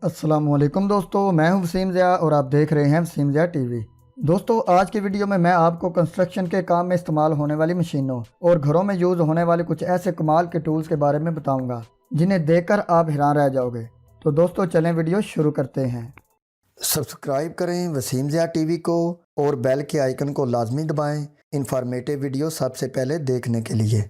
अस्सलामुअलैकुम दोस्तों, मैं हूं वसीम ज़िया और आप देख रहे हैं वसीम ज़िया टीवी। दोस्तों, आज की वीडियो में मैं आपको कंस्ट्रक्शन के काम में इस्तेमाल होने वाली मशीनों और घरों में यूज़ होने वाले कुछ ऐसे कमाल के टूल्स के बारे में बताऊंगा जिन्हें देखकर आप हैरान रह जाओगे। तो दोस्तों चलें वीडियो शुरू करते हैं। सब्सक्राइब करें वसीम ज़िया टीवी को और बेल के आइकन को लाजमी दबाएँ इंफॉर्मेटिव वीडियो सबसे पहले देखने के लिए।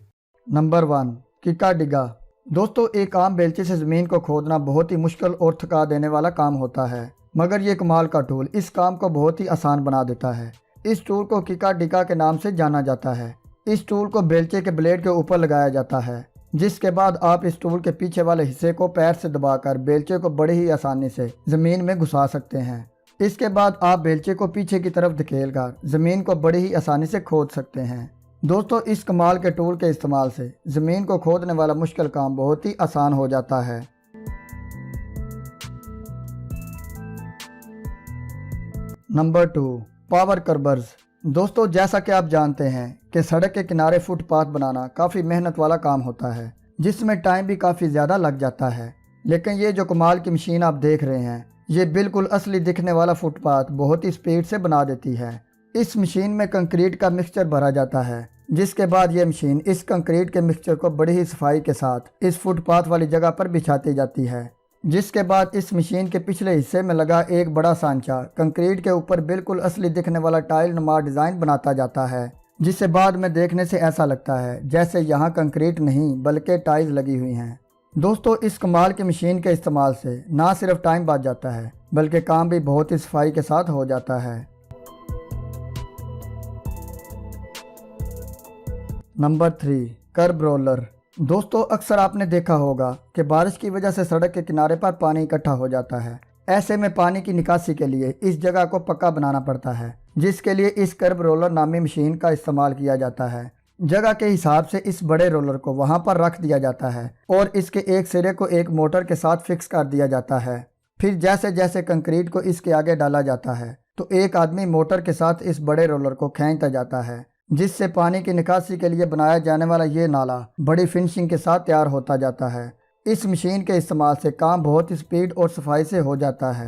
नंबर 1, किका डिगा। दोस्तों, एक आम बेलचे से ज़मीन को खोदना बहुत ही मुश्किल और थका देने वाला काम होता है, मगर ये कमाल का टूल इस काम को बहुत ही आसान बना देता है। इस टूल को किका डिगा के नाम से जाना जाता है। इस टूल को बेलचे के ब्लेड के ऊपर लगाया जाता है, जिसके बाद आप इस टूल के पीछे वाले हिस्से को पैर से दबाकर बेलचे को बड़ी ही आसानी से ज़मीन में घुसा सकते हैं। इसके बाद आप बेलचे को पीछे की तरफ धकेलकर ज़मीन को बड़ी ही आसानी से खोद सकते हैं। दोस्तों, इस कमाल के टूल के इस्तेमाल से ज़मीन को खोदने वाला मुश्किल काम बहुत ही आसान हो जाता है। Number 2, power curbers. दोस्तों, जैसा कि आप जानते हैं कि सड़क के किनारे फुटपाथ बनाना काफ़ी मेहनत वाला काम होता है, जिसमें टाइम भी काफ़ी ज़्यादा लग जाता है। लेकिन ये जो कमाल की मशीन आप देख रहे हैं, ये बिल्कुल असली दिखने वाला फुटपाथ बहुत ही स्पीड से बना देती है। इस मशीन में कंक्रीट का मिक्सचर भरा जाता है, जिसके बाद ये मशीन इस कंक्रीट के मिक्सचर को बड़ी ही सफाई के साथ इस फुटपाथ वाली जगह पर बिछाती जाती है। जिसके बाद इस मशीन के पिछले हिस्से में लगा एक बड़ा सांचा कंक्रीट के ऊपर बिल्कुल असली दिखने वाला टाइल नुमा डिज़ाइन बनाता जाता है, जिसे बाद में देखने से ऐसा लगता है जैसे यहाँ कंक्रीट नहीं बल्कि टाइल्स लगी हुई हैं। दोस्तों, इस कमाल की मशीन के इस्तेमाल से ना सिर्फ टाइम बच जाता है बल्कि काम भी बहुत ही सफाई के साथ हो जाता है। Number 3, curb roller. दोस्तों, अक्सर आपने देखा होगा कि बारिश की वजह से सड़क के किनारे पर पानी इकट्ठा हो जाता है। ऐसे में पानी की निकासी के लिए इस जगह को पक्का बनाना पड़ता है, जिसके लिए इस कर्ब रोलर नामी मशीन का इस्तेमाल किया जाता है। जगह के हिसाब से इस बड़े रोलर को वहां पर रख दिया जाता है और इसके एक सिरे को एक मोटर के साथ फिक्स कर दिया जाता है। फिर जैसे जैसे कंक्रीट को इसके आगे डाला जाता है तो एक आदमी मोटर के साथ इस बड़े रोलर को खींचता जाता है, जिससे पानी की निकासी के लिए बनाया जाने वाला ये नाला बड़ी फिनिशिंग के साथ तैयार होता जाता है। इस मशीन के इस्तेमाल से काम बहुत ही स्पीड और सफाई से हो जाता है।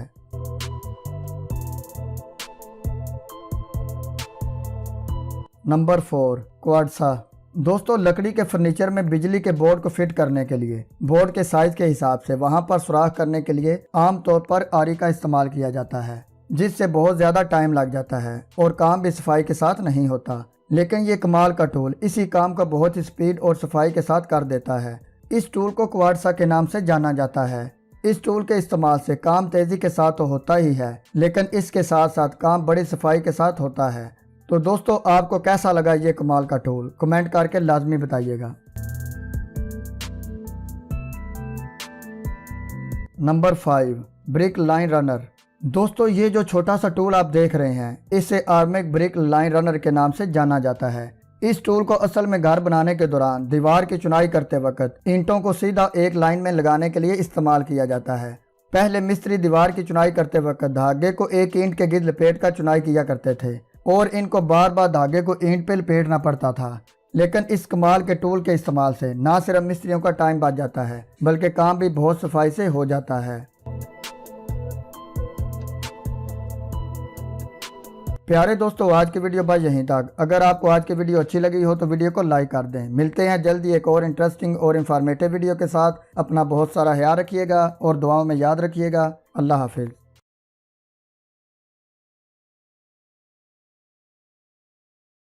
नंबर 4, क्वाडसा। दोस्तों, लकड़ी के फर्नीचर में बिजली के बोर्ड को फिट करने के लिए बोर्ड के साइज के हिसाब से वहां पर सुराख करने के लिए आमतौर पर आरी का इस्तेमाल किया जाता है, जिससे बहुत ज़्यादा टाइम लग जाता है और काम भी सफाई के साथ नहीं होता। लेकिन ये कमाल का टूल इसी काम को बहुत ही स्पीड और सफाई के साथ कर देता है। इस टूल को क्वाडसा के नाम से जाना जाता है। इस टूल के इस्तेमाल से काम तेज़ी के साथ तो होता ही है, लेकिन इसके साथ साथ काम बड़ी सफाई के साथ होता है। तो दोस्तों, आपको कैसा लगा ये कमाल का टूल, कमेंट करके लाजमी बताइएगा। Number 5, brick line runner. दोस्तों, ये जो छोटा सा टूल आप देख रहे हैं, इसे आर्मिक ब्रिक लाइन रनर के नाम से जाना जाता है। इस टूल को असल में घर बनाने के दौरान दीवार की चुनाई करते वक्त ईंटों को सीधा एक लाइन में लगाने के लिए इस्तेमाल किया जाता है। पहले मिस्त्री दीवार की चुनाई करते वक्त धागे को एक ईंट के गिर्द लपेट कर चुनाई किया करते थे और इनको बार बार धागे को ईंट पे लपेटना पड़ता था। लेकिन इस कमाल के टूल के इस्तेमाल से ना सिर्फ मिस्त्रियों का टाइम बच जाता है बल्कि काम भी बहुत सफाई से हो जाता है। प्यारे दोस्तों, आज की वीडियो बस यहीं तक। अगर आपको आज की वीडियो अच्छी लगी हो तो वीडियो को लाइक कर दें। मिलते हैं जल्दी एक और इंटरेस्टिंग और इन्फॉर्मेटिव वीडियो के साथ। अपना बहुत सारा ख्याल रखिएगा और दुआओं में याद रखिएगा। अल्लाह हाफिज़।